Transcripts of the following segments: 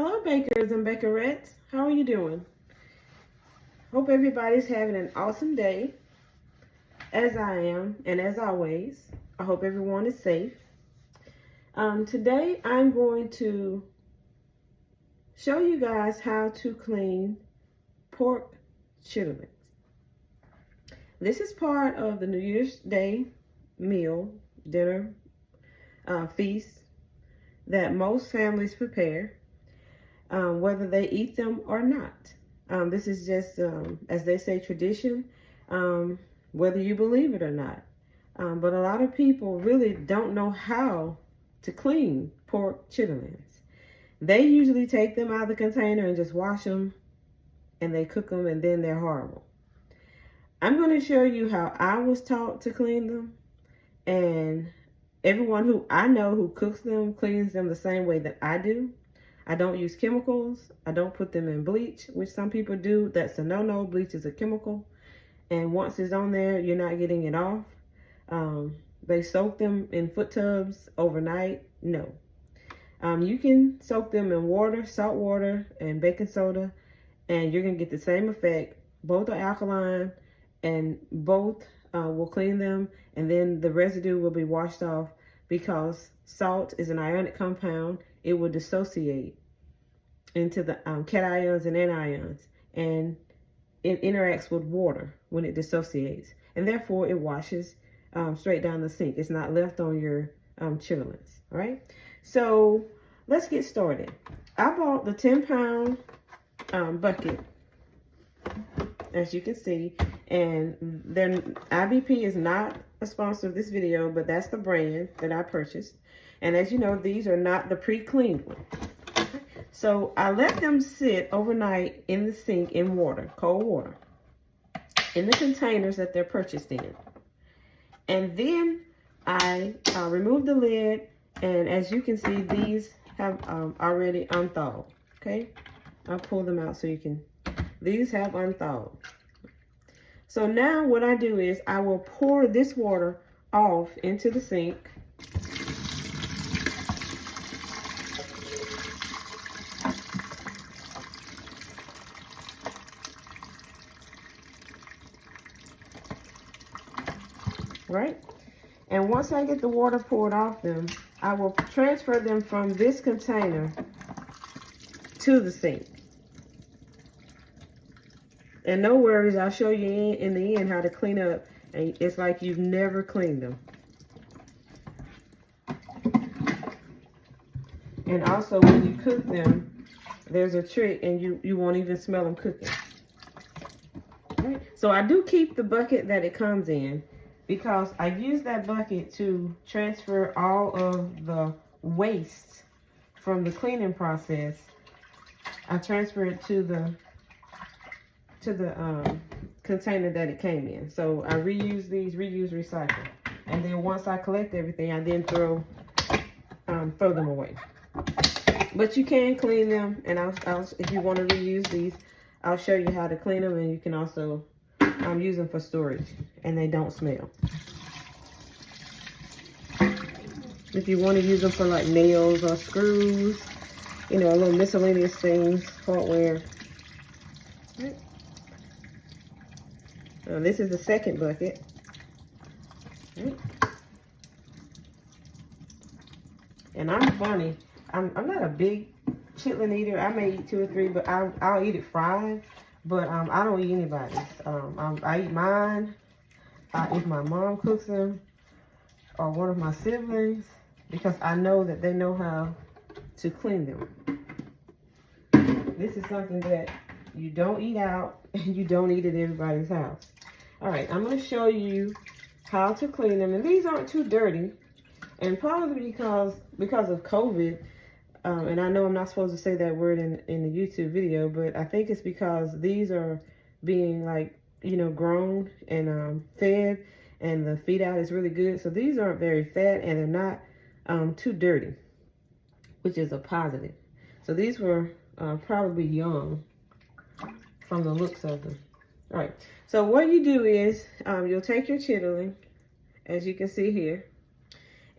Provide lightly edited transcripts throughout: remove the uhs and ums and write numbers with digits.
Hello, bakers and bakerettes. How are you doing? Hope everybody's having an awesome day, as I am, and as always, I hope everyone is safe. Today, I'm going to show you guys how to clean pork chitterlings. This is part of the New Year's Day meal, dinner, feast that most families prepare. Whether they eat them or not. This is just, as they say, tradition, whether you believe it or not. But a lot of people really don't know how to clean pork chitterlings. They usually take them out of the container and just wash them, and they cook them, and then they're horrible. I'm going to show you how I was taught to clean them, and everyone who I know who cooks them cleans them the same way that I do. I don't use chemicals. I don't put them in bleach, which some people do. That's a no-no. Bleach is a chemical. And once it's on there, you're not getting it off. They soak them in foot tubs overnight. No. You can soak them in water, salt water, and baking soda, and you're going to get the same effect. Both are alkaline, and both will clean them, and then the residue will be washed off because salt is an ionic compound. It will dissociate into the cations and anions, and it interacts with water when it dissociates, and therefore it washes straight down the sink. It's not left on your chitterlings. All right, so let's get started. I bought the 10-pound bucket, as you can see, and then IBP is not a sponsor of this video, but that's the brand that I purchased. And as you know, these are not the pre-cleaned one. So I let them sit overnight in the sink in water, cold water, in the containers that they're purchased in. And then I removed the lid, and as you can see, these have already unthawed. Okay, I'll pull them out so you can. These have unthawed. So now what I do is I will pour this water off into the sink. Right? And once I get the water poured off them, I will transfer them from this container to the sink. And no worries, I'll show you in the end how to clean up. And it's like you've never cleaned them. And also when you cook them, there's a trick, and you won't even smell them cooking. Right? So I do keep the bucket that it comes in, because I use that bucket to transfer all of the waste from the cleaning process. I transfer it to the container that it came in. So I reuse these, reuse, recycle. And then once I collect everything, I then throw them away. But you can clean them, and I'll if you want to reuse these, I'll show you how to clean them, and you can also use them for storage, and they don't smell. If you want to use them for like nails or screws, you know, little miscellaneous things, hardware. Right. This is the second bucket. Right. And I'm funny. I'm not a big chitlin eater. I may eat 2 or 3, but I'll eat it fried. But I don't eat anybody's. I eat mine if my mom cooks them, or one of my siblings, because I know that they know how to clean them. This is something that you don't eat out, and you don't eat at everybody's house. All right, I'm going to show you how to clean them. And these aren't too dirty, and probably because of COVID. And I know I'm not supposed to say that word in the YouTube video, but I think it's because these are being, like, you know, grown and fed, and the feed out is really good. So these aren't very fat, and they're not too dirty, which is a positive. So these were probably young from the looks of them. All right, so what you do is you'll take your chitterling, as you can see here,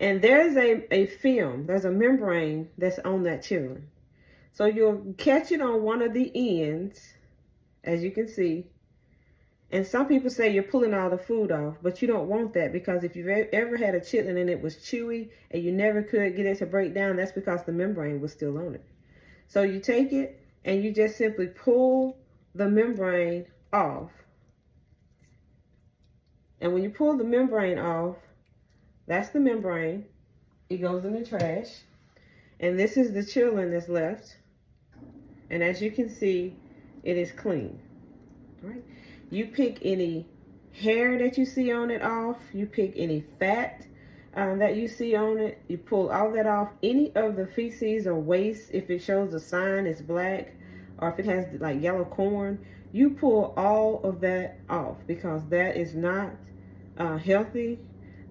and there's a film, there's a membrane that's on that chitterling. So you'll catch it on one of the ends, as you can see. And some people say you're pulling all the food off, but you don't want that, because if you've ever had a chitlin and it was chewy and you never could get it to break down, that's because the membrane was still on it. So you take it and you just simply pull the membrane off. And when you pull the membrane off, that's the membrane. It goes in the trash. And this is the chitterling that's left. And as you can see, it is clean. All right? You pick any hair that you see on it off. You pick any fat that you see on it. You pull all that off. Any of the feces or waste, if it shows a sign it's black, or if it has like yellow corn, you pull all of that off, because that is not healthy.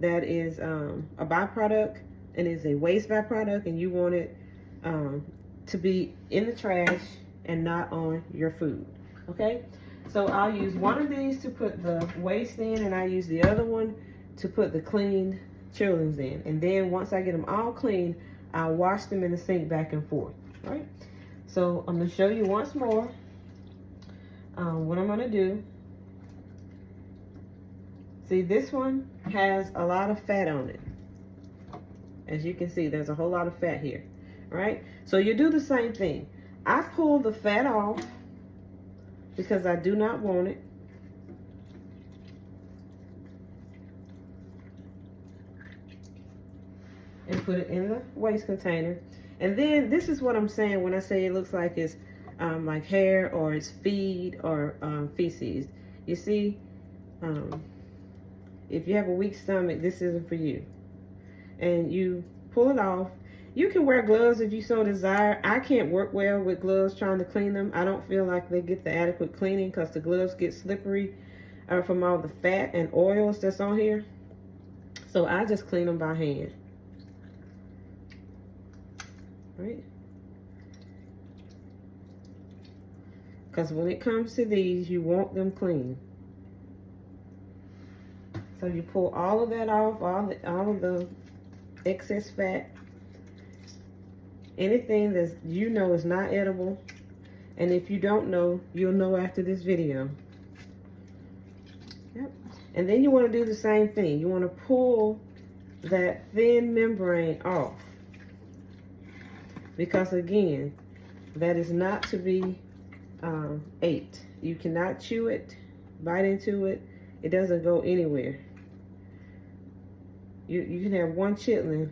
That is a byproduct, and is a waste byproduct, and you want it to be in the trash and not on your food. Okay, so I'll use one of these to put the waste in, and I use the other one to put the clean chitterlings in. And then once I get them all clean, I'll wash them in the sink back and forth. All right, so I'm going to show you once more what I'm going to do. See, this one has a lot of fat on it. As you can see, there's a whole lot of fat here. All right, so you do the same thing. I pull the fat off because I do not want it. And put it in the waste container. And then this is what I'm saying when I say it looks like it's like hair, or it's feed, or feces. You see, if you have a weak stomach, this isn't for you. And you pull it off. You can wear gloves if you so desire. I can't work well with gloves trying to clean them. I don't feel like they get the adequate cleaning, because the gloves get slippery from all the fat and oils that's on here. So I just clean them by hand. Right? Because when it comes to these, you want them clean. So you pull all of that off, all of the excess fat, anything that you know is not edible. And if you don't know, you'll know after this video. Yep. And then you want to do the same thing. You want to pull that thin membrane off, because again, that is not to be ate. You cannot chew it, bite into it. It doesn't go anywhere. You can have one chitterling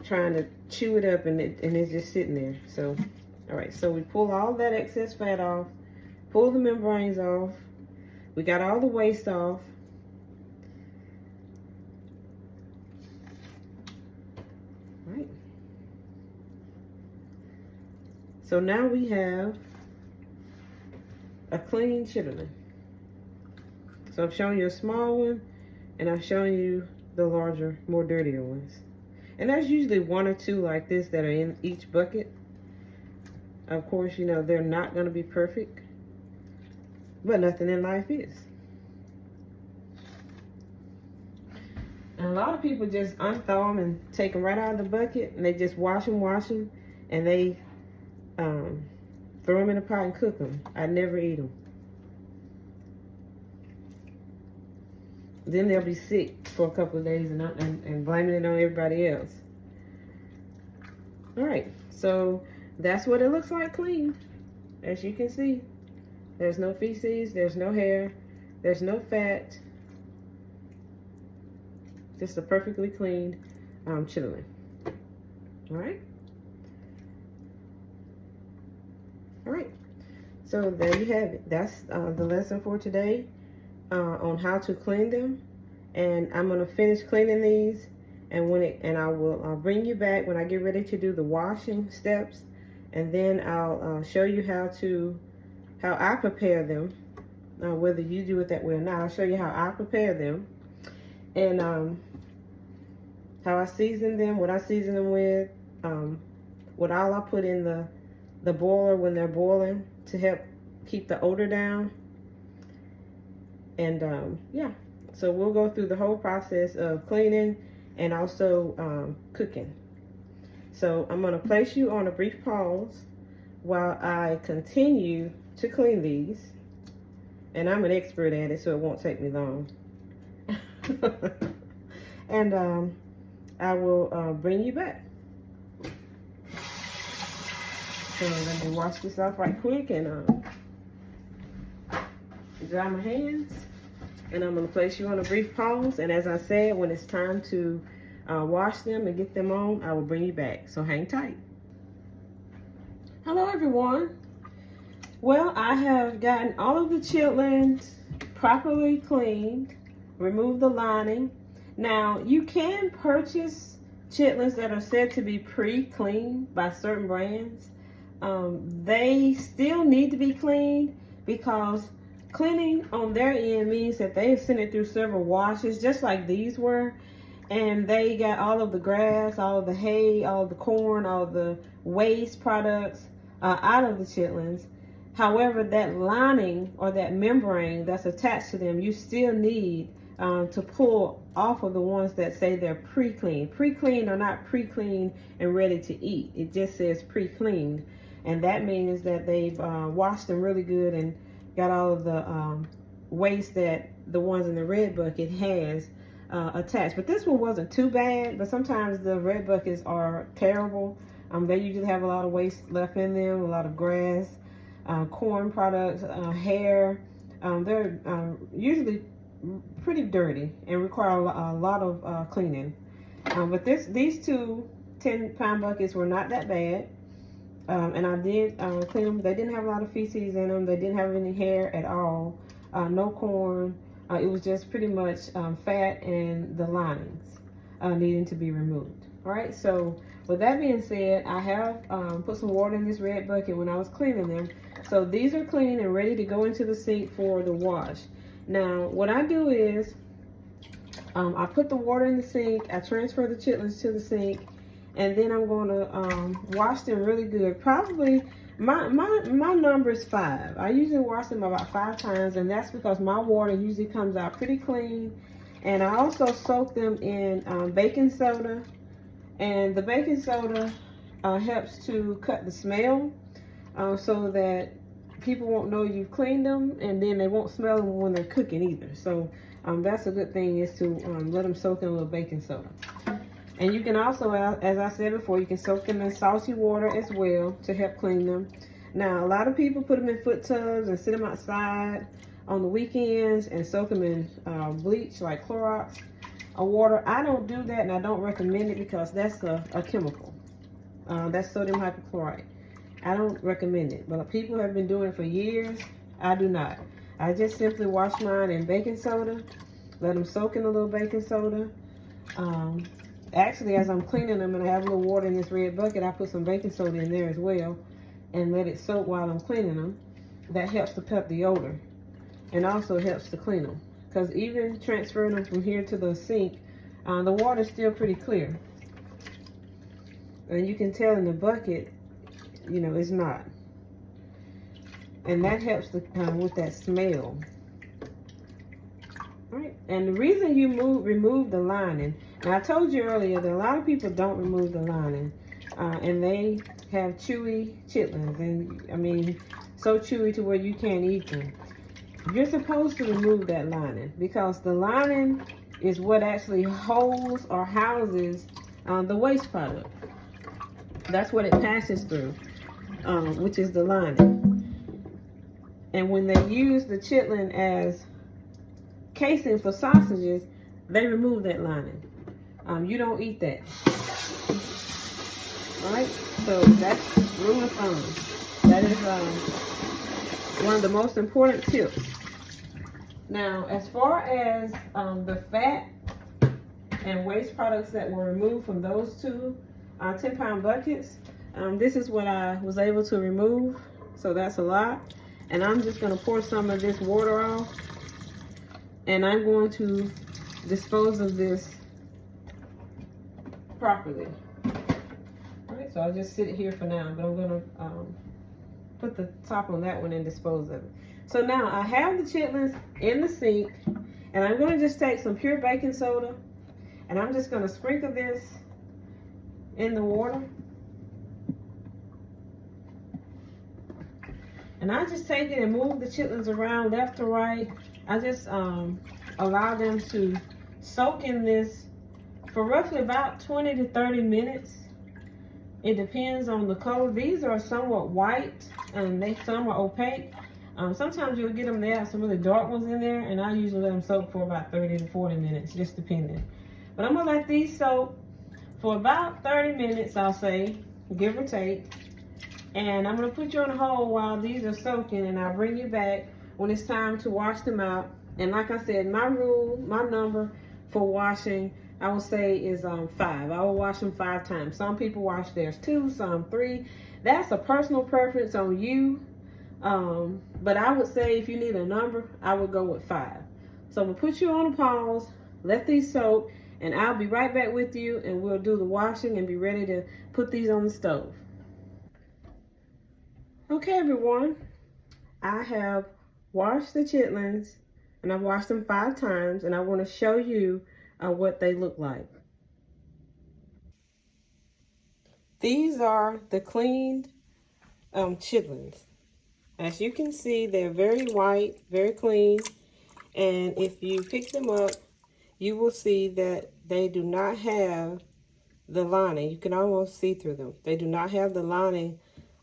trying to chew it up, and it's just sitting there. So, all right, so we pull all that excess fat off, pull the membranes off. We got all the waste off. All right. So now we have a clean chitterling. So I've shown you a small one, and I've shown you the larger, more dirtier ones. And there's usually one or two like this that are in each bucket. Of course, you know, they're not going to be perfect, but nothing in life is. And a lot of people just unthaw them and take them right out of the bucket, and they just wash them, and they throw them in a pot and cook them. I never eat them. Then they'll be sick for a couple of days and blaming it on everybody else. All right, so that's what it looks like clean. As you can see, there's no feces, there's no hair, there's no fat. Just a perfectly clean chitterling. All right. All right. So there you have it. That's the lesson for today on how to clean them. And I'm gonna finish cleaning these, and I will bring you back when I get ready to do the washing steps, and then I'll show you how I prepare them. Whether you do it that way or not, I'll show you how I prepare them, and how I season them, what I season them with, what all I put in the boiler when they're boiling to help keep the odor down. And yeah, so we'll go through the whole process of cleaning and also cooking. So I'm going to place you on a brief pause while I continue to clean these. And I'm an expert at it, so it won't take me long. And I will bring you back. So let me wash this off right quick and dry my hands. And I'm going to place you on a brief pause. And as I said, when it's time to wash them and get them on, I will bring you back. So hang tight. Hello, everyone. Well, I have gotten all of the chitlins properly cleaned, removed the lining. Now, you can purchase chitlins that are said to be pre-cleaned by certain brands. They still need to be cleaned because cleaning on their end means that they have sent it through several washes, just like these were, and they got all of the grass, all of the hay, all of the corn, all of the waste products out of the chitlins. However, that lining or that membrane that's attached to them, you still need to pull off of the ones that say they're pre-cleaned. Pre-cleaned are not pre-cleaned and ready to eat. It just says pre-cleaned. And that means that they've washed them really good and got all of the waste that the ones in the red bucket has attached. But this one wasn't too bad, but sometimes the red buckets are terrible. They usually have a lot of waste left in them, a lot of grass, corn products, hair. They're usually pretty dirty and require a lot of cleaning. But these two 10-pound buckets were not that bad. And I did clean them. They didn't have a lot of feces in them. They didn't have any hair at all. No corn. It was just pretty much fat and the linings needing to be removed. All right, so with that being said, I have put some water in this red bucket when I was cleaning them. So these are clean and ready to go into the sink for the wash. Now, what I do is I put the water in the sink. I transfer the chitlins to the sink. And then I'm going to wash them really good. Probably, my number is 5. I usually wash them about 5 times, and that's because my water usually comes out pretty clean. And I also soak them in baking soda. And the baking soda helps to cut the smell so that people won't know you've cleaned them, and then they won't smell them when they're cooking either. So that's a good thing, is to let them soak in a little baking soda. And you can also, as I said before, you can soak them in salty water as well to help clean them. Now, a lot of people put them in foot tubs and sit them outside on the weekends and soak them in bleach like Clorox or water. I don't do that, and I don't recommend it because that's a chemical. That's sodium hypochlorite. I don't recommend it, but people have been doing it for years. I do not. I just simply wash mine in baking soda, let them soak in a little baking soda. Actually, as I'm cleaning them and I have a little water in this red bucket, I put some baking soda in there as well and let it soak while I'm cleaning them. That helps to pep the odor and also helps to clean them. Because even transferring them from here to the sink, the water is still pretty clear. And you can tell in the bucket, you know, it's not. And that helps with that smell. All right, and the reason you remove the lining, and I told you earlier that a lot of people don't remove the lining, and they have chewy chitlins, and I mean, so chewy to where you can't eat them. You're supposed to remove that lining because the lining is what actually holds or houses the waste product. That's what it passes through, which is the lining. And when they use the chitlin as casing for sausages, they remove that lining. You don't eat that. All right, so that's rule of thumb. That is one of the most important tips. Now, as far as the fat and waste products that were removed from those two 10-pound buckets, this is what I was able to remove. So that's a lot. And I'm just going to pour some of this water off. And I'm going to dispose of this properly. All right, so I'll just sit it here for now, but I'm going to put the top on that one and dispose of it. So now I have the chitlins in the sink, and I'm going to just take some pure baking soda, and I'm just going to sprinkle this in the water. And I just take it and move the chitlins around left to right. I just allow them to soak in this for roughly about 20 to 30 minutes. It depends on the color. These are somewhat white and some are opaque. Sometimes you'll get them, they have some really dark ones in there, and I usually let them soak for about 30 to 40 minutes, just depending. But I'm gonna let these soak for about 30 minutes, I'll say, give or take. And I'm gonna put you on hold while these are soaking, and I'll bring you back when it's time to wash them out. And like I said, my number for washing, I would say is 5. I will wash them 5 times. Some people wash theirs 2, some 3. That's a personal preference on you. But I would say if you need a number, I would go with 5. So I'm gonna put you on a pause, let these soak, and I'll be right back with you, and we'll do the washing and be ready to put these on the stove. Okay, everyone, I have washed the chitlins, and I've washed them 5 times, and I want to show you what they look like. These are the cleaned chitlins. As you can see, they're very white, very clean, and if you pick them up, you will see that they do not have the lining. You can almost see through them. They do not have the lining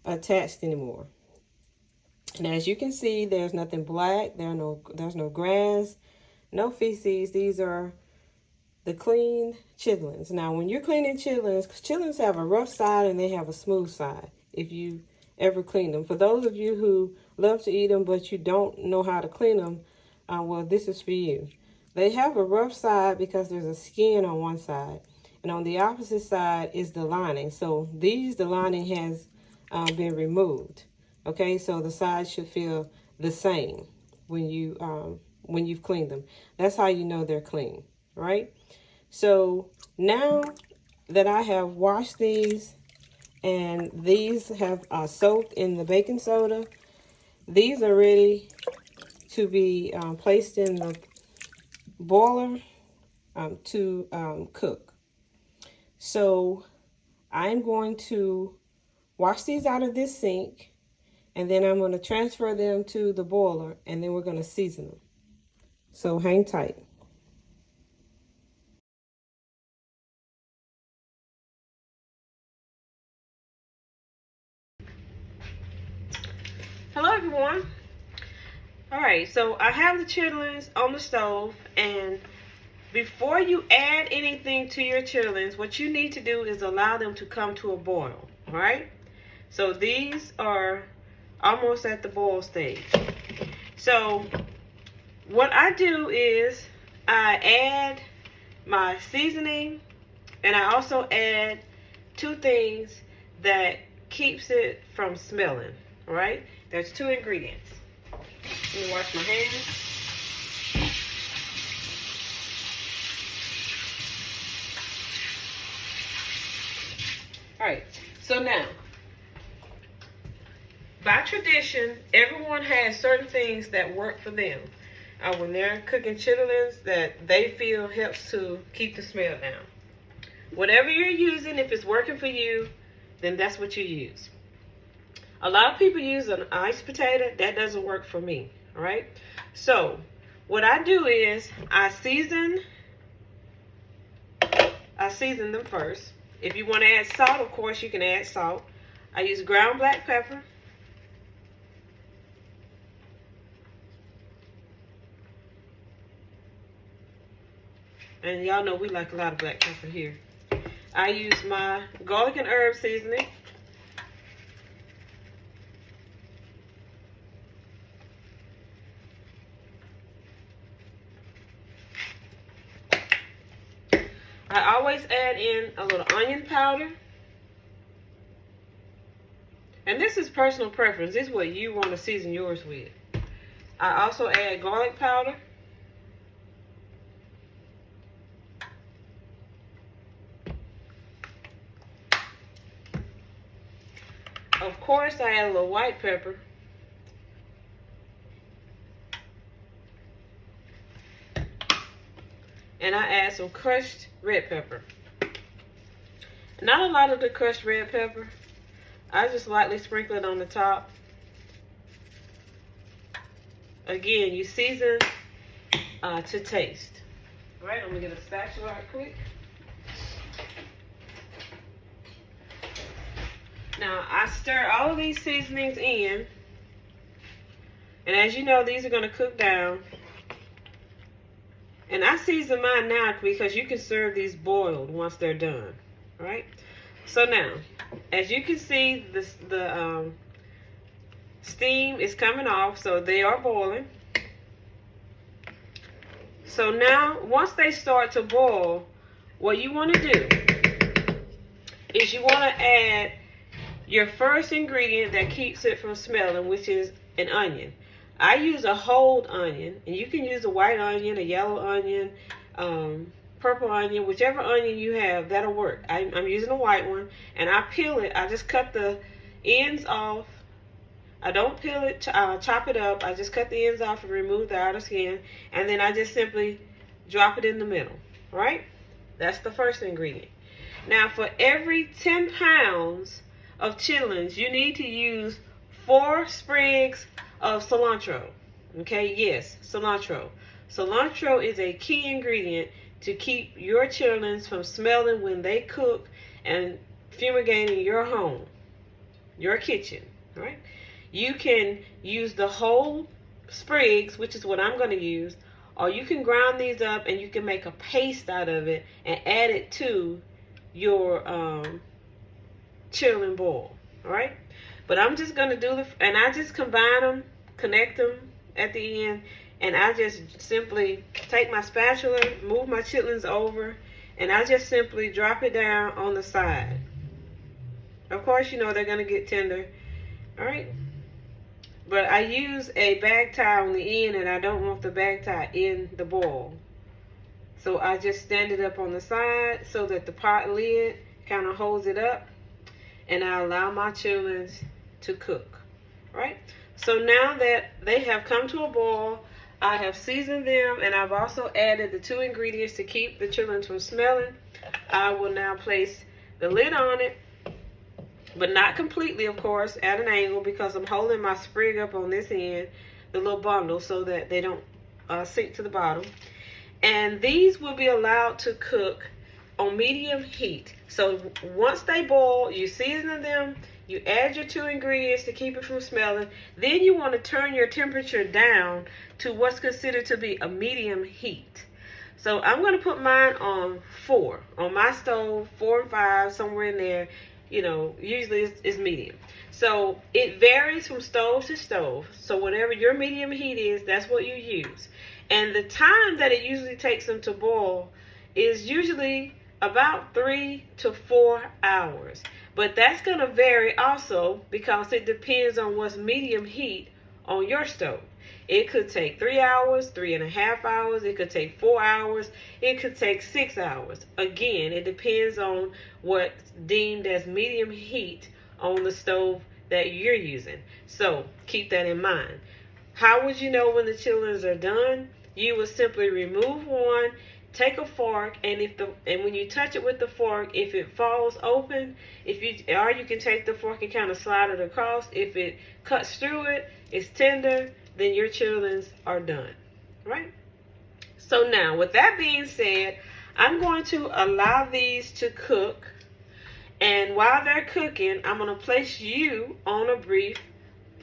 attached anymore. And as you can see, there's nothing black. There's no grass, no feces. These are the clean chitlins. Now, when you're cleaning chitlins, chitlins have a rough side and they have a smooth side. If you ever clean them, for those of you who love to eat them but you don't know how to clean them, well, this is for you. They have a rough side because there's a skin on one side, and on the opposite side is the lining. So the lining has been removed. Okay, so the sides should feel the same when you've cleaned them. That's how you know they're clean, right? So now that I have washed these and these have soaked in the baking soda, these are ready to be placed in the boiler to cook. So I'm going to wash these out of this sink, and then I'm going to transfer them to the boiler, and then we're going to season them. So hang tight. Hello, everyone. All right, so I have the chitlins on the stove, and before you add anything to your chitlins, what you need to do is allow them to come to a boil, all right? So these are almost at the boil stage. So what I do is I add my seasoning, and I also add 2 things that keeps it from smelling, all right? There's 2 ingredients. Let me wash my hands. All right, so now, by tradition, everyone has certain things that work for them when they're cooking chitterlings that they feel helps to keep the smell down. Whatever you're using, if it's working for you, then that's what you use. A lot of people use an iced potato. That doesn't work for me, all right? So what I do is I season them first. If you want to add salt, of course, you can add salt. I use ground black pepper. And y'all know we like a lot of black pepper here. I use my garlic and herb seasoning. I always add in a little onion powder. And this is personal preference. This is what you want to season yours with. I also add garlic powder. Of course, I add a little white pepper. And I add some crushed red pepper. Not a lot of the crushed red pepper. I just lightly sprinkle it on the top. Again, you season to taste. All right, I'm gonna get a spatula right quick. Now, I stir all of these seasonings in. And as you know, these are going to cook down. And I season mine now because you can serve these boiled once they're done. All right? So now, as you can see, the steam is coming off, so they are boiling. So now, once they start to boil, what you want to do is you want to add your first ingredient that keeps it from smelling, which is an onion. I use a whole onion, and you can use a white onion, a yellow onion, purple onion, whichever onion you have, that'll work. I'm using a white one, and I peel it. I just cut the ends off. I don't peel it, chop it up. I just cut the ends off and remove the outer skin, and then I just simply drop it in the middle, right? That's the first ingredient. Now, for every 10 pounds of chitlins, you need to use 4 sprigs of cilantro. Okay, yes, cilantro. Cilantro is a key ingredient to keep your chitlins from smelling when they cook and fumigating your home, your kitchen, right? You can use the whole sprigs, which is what I'm going to use, or you can grind these up and you can make a paste out of it and add it to your chitlin boil, all right? But I'm just going to do and I just combine them, connect them at the end, and I just simply take my spatula, move my chitlins over, and I just simply drop it down on the side. Of course, you know they're going to get tender, all right? But I use a bag tie on the end, and I don't want the bag tie in the bowl. So I just stand it up on the side so that the pot lid kind of holds it up, and I allow my chitlins to cook, right? So now that they have come to a boil, I have seasoned them, and I've also added the 2 ingredients to keep the chitlins from smelling. I will now place the lid on it, but not completely, of course, at an angle, because I'm holding my sprig up on this end, the little bundle, so that they don't sink to the bottom. And these will be allowed to cook on medium heat. So once they boil, you season them, you add your 2 ingredients to keep it from smelling. Then you want to turn your temperature down to what's considered to be a medium heat. So I'm going to put mine on 4 on my stove, 4 and 5, somewhere in there. You know, usually it's medium. So it varies from stove to stove. So whatever your medium heat is, that's what you use. And the time that it usually takes them to boil is usually about 3 to 4 hours. But that's going to vary also because it depends on what's medium heat on your stove. It could take 3 hours, 3.5 hours. It could take 4 hours. It could take 6 hours. Again, it depends on what's deemed as medium heat on the stove that you're using. So keep that in mind. How would you know when the chitlins are done? You would simply remove one, take a fork, and when you touch it with the fork, if it falls open, or you can take the fork and kind of slide it across. If it cuts through it, it's tender, then your chitlins are done, right? So now, with that being said, I'm going to allow these to cook, and while they're cooking, I'm going to place you on a brief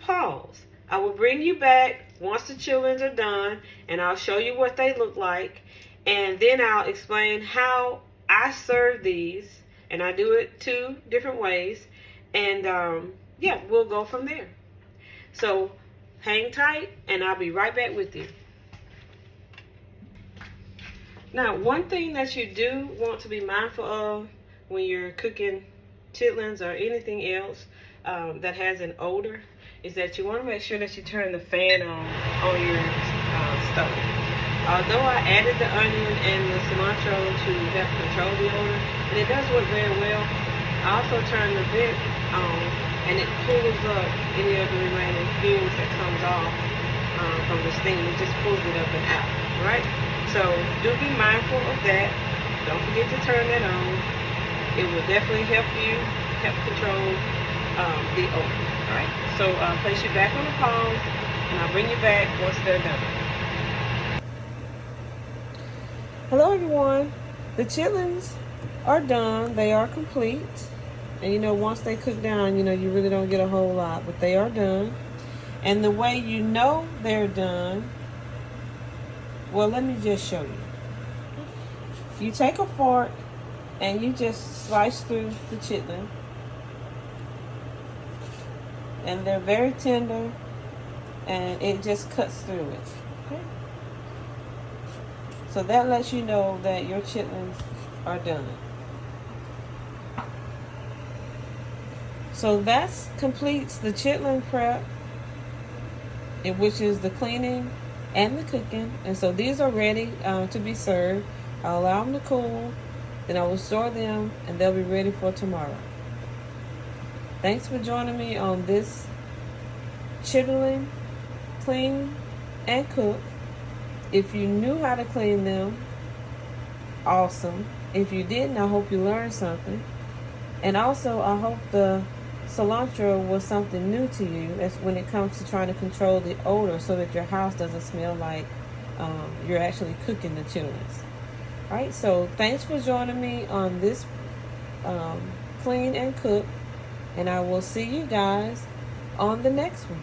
pause. I will bring you back once the chitlins are done, and I'll show you what they look like, and then I'll explain how I serve these, and I do it 2 different ways, and yeah, we'll go from there. So hang tight, and I'll be right back with you. Now, one thing that you do want to be mindful of when you're cooking chitlins or anything else that has an odor is that you want to make sure that you turn the fan on your stove. Although I added the onion and the cilantro to help control the odor, and it does work very well, I also turn the vent on, and it pulls up any of the remaining fumes that comes off from the steam. It just pulls it up and out, right? So do be mindful of that. Don't forget to turn that on. It will definitely help control the odor, all right? So place you back on the pause, And I'll bring you back once they're done. Hello everyone. The chitlins are done. They are complete. And you know, once they cook down, you know, you really don't get a whole lot, but they are done. And the way you know they're done, well, let me just show you. You take a fork and you just slice through the chitlin. And they're very tender, and it just cuts through it. Okay? So that lets you know that your chitlins are done. So that completes the chitlin prep, which is the cleaning and the cooking. And so these are ready to be served. I'll allow them to cool, then I will store them, and they'll be ready for tomorrow. Thanks for joining me on this chitterling, clean and cook. If you knew how to clean them, awesome. If you didn't, I hope you learned something. And also, I hope the cilantro was something new to you as when it comes to trying to control the odor so that your house doesn't smell like you're actually cooking the chitlins. All right, so thanks for joining me on this clean and cook, and I will see you guys on the next one.